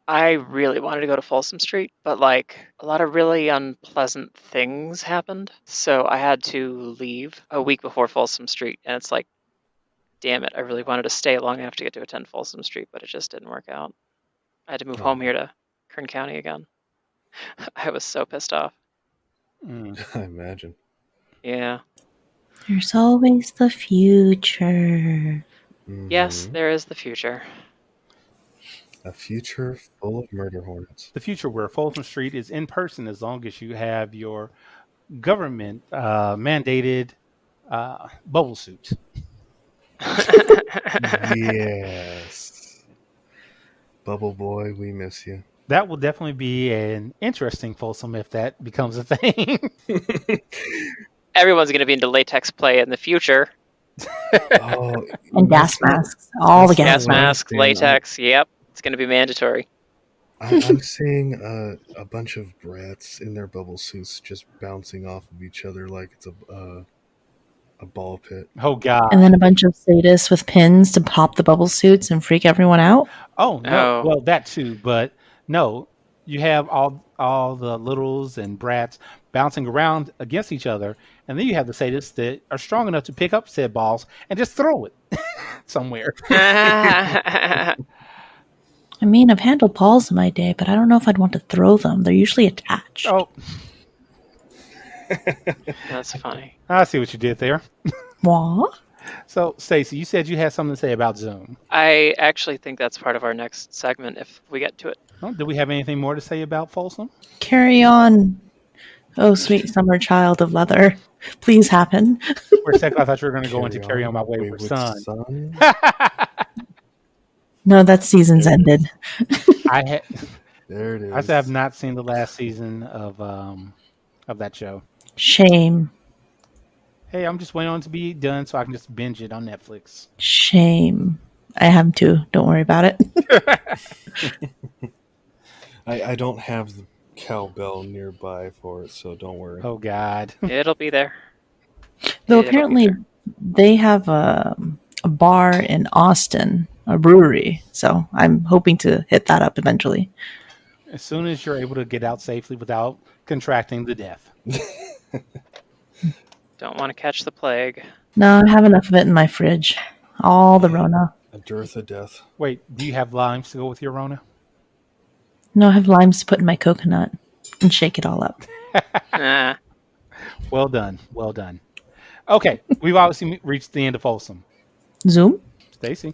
I really wanted to go to Folsom Street, but, a lot of really unpleasant things happened. So I had to leave a week before Folsom Street. And it's damn it, I really wanted to stay long enough to get to attend Folsom Street, but it just didn't work out. I had to move home here to Kern County again. I was so pissed off. I imagine. Yeah. There's always the future. Mm-hmm. Yes, there is the future. A future full of murder hornets. The future where Folsom Street is in person as long as you have your government mandated bubble suits. Yes. Bubble Boy, we miss you. That will definitely be an interesting Folsom if that becomes a thing. Everyone's going to be into latex play in the future. And gas masks. All the gas masks, latex, yep. It's going to be mandatory. I'm seeing a bunch of brats in their bubble suits just bouncing off of each other like it's a ball pit. Oh, God. And then a bunch of sadists with pins to pop the bubble suits and freak everyone out. Oh, no. Well, that too, but no, you have all the littles and brats bouncing around against each other, and then you have the sadists that are strong enough to pick up said balls and just throw it somewhere. I mean, I've handled balls in my day, but I don't know if I'd want to throw them. They're usually attached. Oh, That's funny. I see what you did there. What? So, Stacey, you said you had something to say about Zoom. I actually think that's part of our next segment if we get to it. Oh, do we have anything more to say about Folsom? Carry on. Oh, sweet summer child of leather. Please happen. For a second, I thought you were going to go into Carry On My Wayward Son. No, that season's ended. There it is. I have not seen the last season of that show. Shame. Hey, I'm just waiting on it to be done so I can just binge it on Netflix. Shame. I have to. Don't worry about it. I don't have the cowbell nearby for it, so don't worry. Oh, God. It'll be there. Though apparently they have a bar in Austin, a brewery. So I'm hoping to hit that up eventually. As soon as you're able to get out safely without contracting the death. Don't want to catch the plague. No, I have enough of it in my fridge. All the Rona. A dearth of death. Wait, do you have limes to go with your Rona? No, I have limes to put in my coconut and shake it all up. Well done. Well done. Okay, we've obviously reached the end of Folsom. Zoom? Stacey.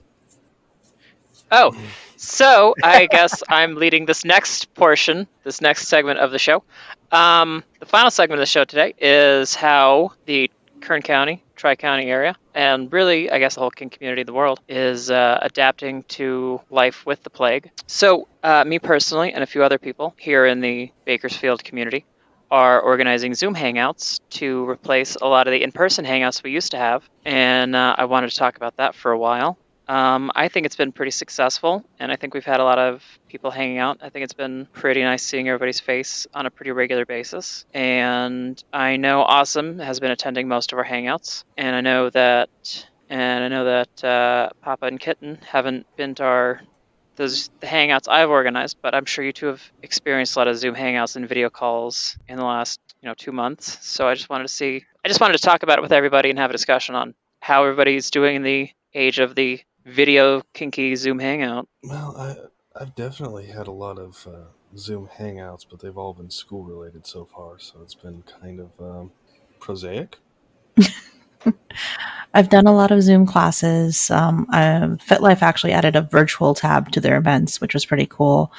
Oh, so I guess I'm leading this next segment of the show. The final segment of the show today is how the Kern County, Tri-County area, and really, I guess the whole kink community of the world is adapting to life with the plague. So, me personally and a few other people here in the Bakersfield community are organizing Zoom Hangouts to replace a lot of the in-person Hangouts we used to have, and I wanted to talk about that for a while. I think it's been pretty successful, and I think we've had a lot of people hanging out. I think it's been pretty nice seeing everybody's face on a pretty regular basis. And I know Awesome has been attending most of our hangouts, and I know that Papa and Kitten haven't been to the hangouts I've organized, but I'm sure you two have experienced a lot of Zoom hangouts and video calls in the last 2 months. So I just wanted to talk about it with everybody and have a discussion on how everybody's doing in the age of the video kinky Zoom hangout. Well, I've definitely had a lot of Zoom hangouts, but they've all been school related so far, so it's been kind of prosaic. I've done a lot of Zoom classes. FitLife actually added a virtual tab to their events, which was pretty cool.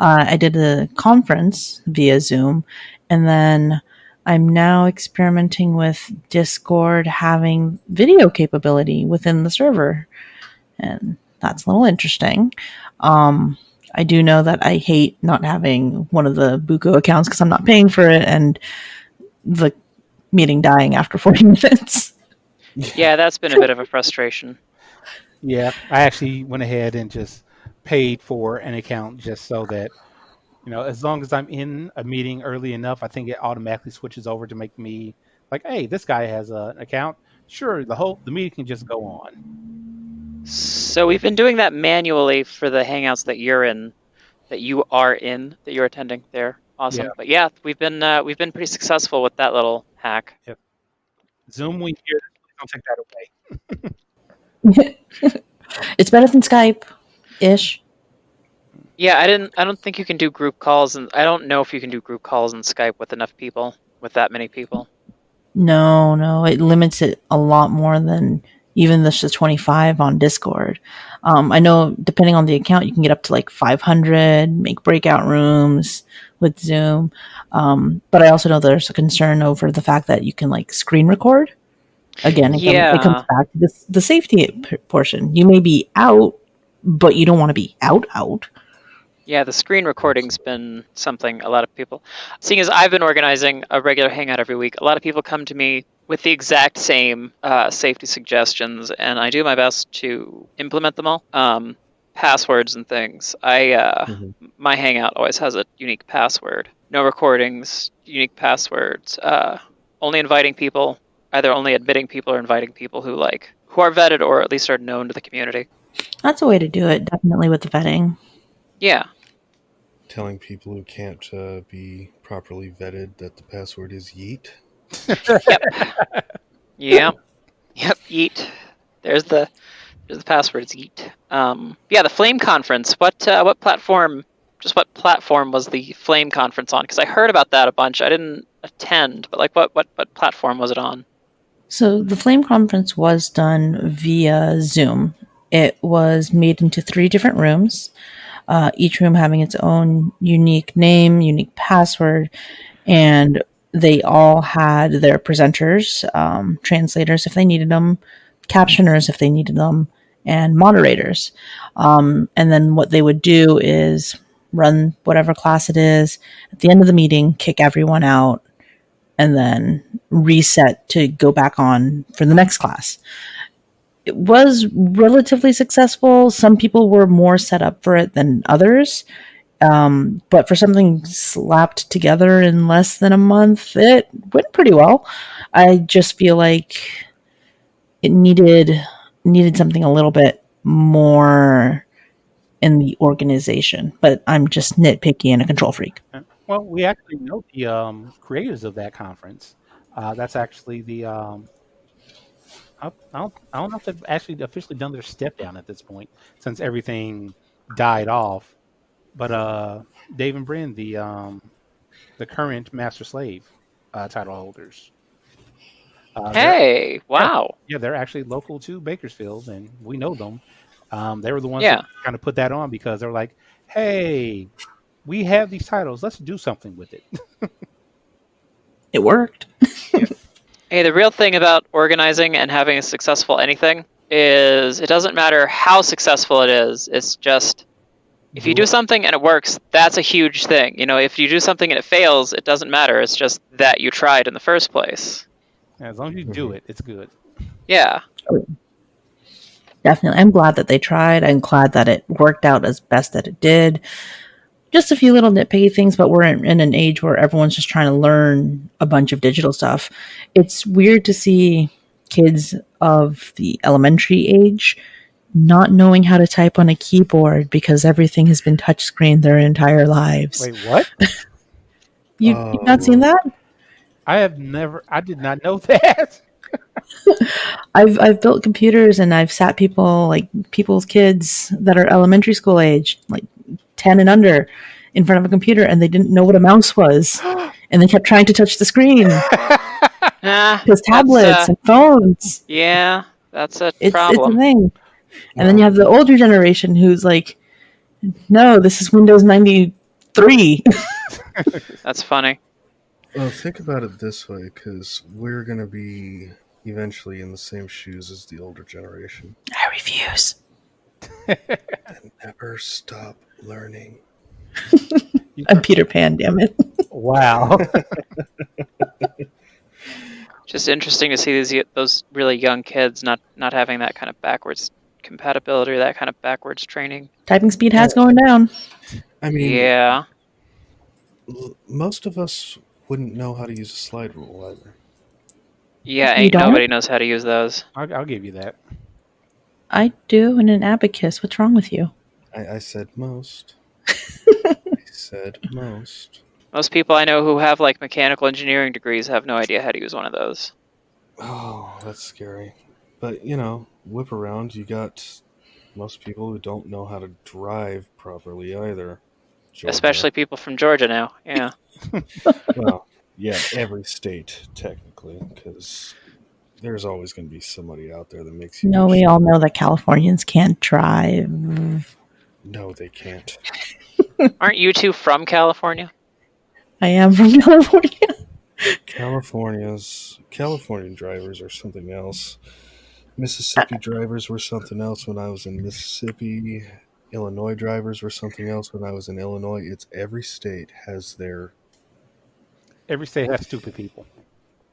I did a conference via Zoom, and then I'm now experimenting with Discord having video capability within the server, and that's a little interesting. I do know that I hate not having one of the Buko accounts because I'm not paying for it, and the meeting dying after 40 minutes. Yeah, that's been a bit of a frustration. Yeah, I actually went ahead and just paid for an account just so that, as long as I'm in a meeting early enough, I think it automatically switches over to make me like, hey, this guy has an account. Sure, the meeting can just go on. So we've been doing that manually for the hangouts that you're attending there. Awesome. Yeah. But yeah, we've been pretty successful with that little hack. Yep. Zoom, we hear this. Don't take that away. It's better than Skype-ish. Yeah, I don't think you can do group calls, and I don't know if you can do group calls in Skype with enough people, with that many people. No, it limits it a lot more than even the 25 on Discord. I know depending on the account, you can get up to like 500, make breakout rooms with Zoom. But I also know there's a concern over the fact that you can like screen record. Again, it comes back to the safety portion. You may be out, but you don't want to be out. Yeah, the screen recording's been something a lot of people... Seeing as I've been organizing a regular hangout every week, a lot of people come to me with the exact same safety suggestions, and I do my best to implement them all. Passwords and things. My hangout always has a unique password. No recordings, unique passwords. Only inviting people, either only admitting people or inviting people who are vetted or at least are known to the community. That's a way to do it, definitely with the vetting. Yeah. telling people who can't be properly vetted that the password is yeet. Yep. Yeet. There's the password. It's yeet. The Flame Conference. What platform? Just what platform was the Flame Conference on? Because I heard about that a bunch. I didn't attend, but like, what platform was it on? So the Flame Conference was done via Zoom. It was made into 3 different rooms, each room having its own unique name, unique password, and they all had their presenters, translators if they needed them, captioners if they needed them, and moderators. And then what they would do is run whatever class it is. At the end of the meeting, kick everyone out, and then reset to go back on for the next class. It was relatively successful. Some people were more set up for it than others. But for something slapped together in less than a month, it went pretty well. I just feel like it needed something a little bit more in the organization. But I'm just nitpicky and a control freak. Well, we actually know the creators of that conference. That's actually the I don't know if they've actually officially done their step down at this point since everything died off. But Dave and Bryn, the current Master Slave title holders. Hey, wow. Yeah, they're actually local to Bakersfield, and we know them. They were the ones Yeah. that kind of put that on because they were like, hey, we have these titles. Let's do something with it. It worked. Hey, the real thing about organizing and having a successful anything is it doesn't matter how successful it is. It's just if you do something and it works, that's a huge thing. You know, if you do something and it fails, it doesn't matter. It's just that you tried in the first place. As long as you do it, it's good. Yeah. Definitely. I'm glad that they tried. I'm glad that it worked out as best that it did. Just a few little nitpicky things, but we're in an age where everyone's just trying to learn a bunch of digital stuff. It's weird to see kids of the elementary age not knowing how to type on a keyboard because everything has been touchscreen their entire lives. Wait, what? You've not seen that? I did not know that. I've built computers and I've sat people's kids that are elementary school age, like 10 and under, in front of a computer, and they didn't know what a mouse was, and they kept trying to touch the screen because tablets and phones. Yeah, that's a It's problem. a thing. And then you have the older generation who's like, no, this is Windows 93. That's funny. Well, think about it this way, because we're going to be eventually in the same shoes as the older generation. I refuse. And never stop learning. I'm Peter Pan, damn it. Wow. Just interesting to see those really young kids not having that kind of backwards compatibility or that kind of backwards training. Typing speed has going down. I mean, Yeah. Most of us wouldn't know how to use a slide rule either. Yeah, You ain't don't? nobody knows how to use those. I'll give you that. I do, and an abacus. What's wrong with you? I said most. I said most. Most people I know who have like mechanical engineering degrees have no idea how to use one of those. Oh, that's scary. But, you know, whip around, you got most people who don't know how to drive properly either. Georgia. Especially people from Georgia now. Yeah. Well, yeah, every state, technically, because there's always going to be somebody out there that makes you... No, we all know that Californians can't drive. No, they can't. Aren't you two from California? I am from California. Californian drivers are something else. Mississippi drivers were something else when I was in Mississippi. Illinois drivers were something else when I was in Illinois. It's every state has their... Every state has stupid people.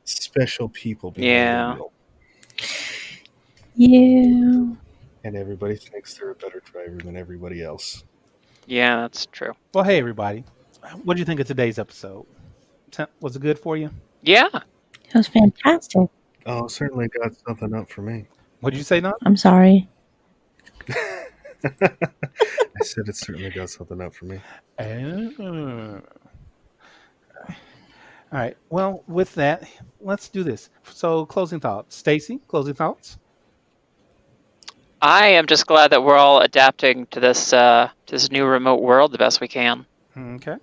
Special people behind Yeah. the wheel. Yeah. And everybody thinks they're a better driver than everybody else. Yeah, that's true. Well, hey, everybody. What did you think of today's episode? Was it good for you? Yeah. It was fantastic. Oh, certainly got something up for me. What did you say, Nat? I'm sorry. I said it certainly got something up for me. All right. Well, with that, let's do this. So, closing thoughts. Stacy, closing thoughts? I am just glad that we're all adapting to this new remote world the best we can. Okay.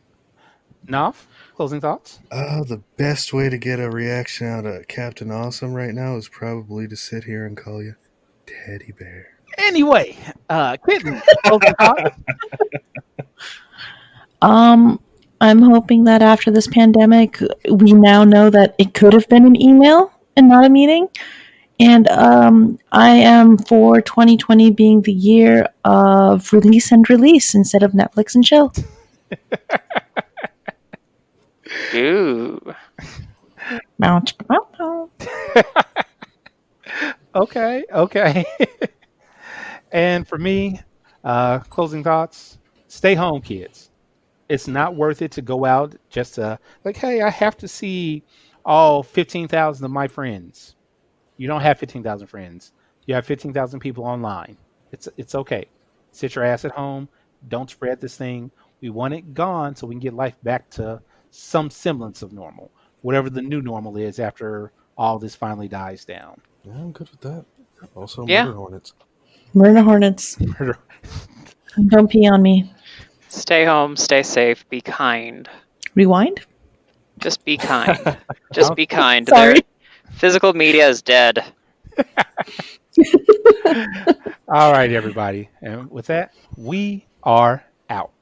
Naf, closing thoughts? The best way to get a reaction out of Captain Awesome right now is probably to sit here and call you Teddy Bear. Anyway, Kitten, closing thoughts? I'm hoping that after this pandemic, we now know that it could have been an email and not a meeting. And I am for 2020 being the year of release and release instead of Netflix and chill. Ooh. Okay. And for me, closing thoughts, stay home, kids. It's not worth it to go out just to, like, hey, I have to see all 15,000 of my friends. You don't have 15,000 friends. You have 15,000 people online. It's okay. Sit your ass at home. Don't spread this thing. We want it gone so we can get life back to some semblance of normal, whatever the new normal is after all this finally dies down. Yeah, I'm good with that. Also, Yeah. Murder Hornets. Murder Hornets. Don't pee on me. Stay home, stay safe, be kind. Rewind? Just be kind. Just be kind. Sorry. Physical media is dead. All right, everybody. And with that, we are out.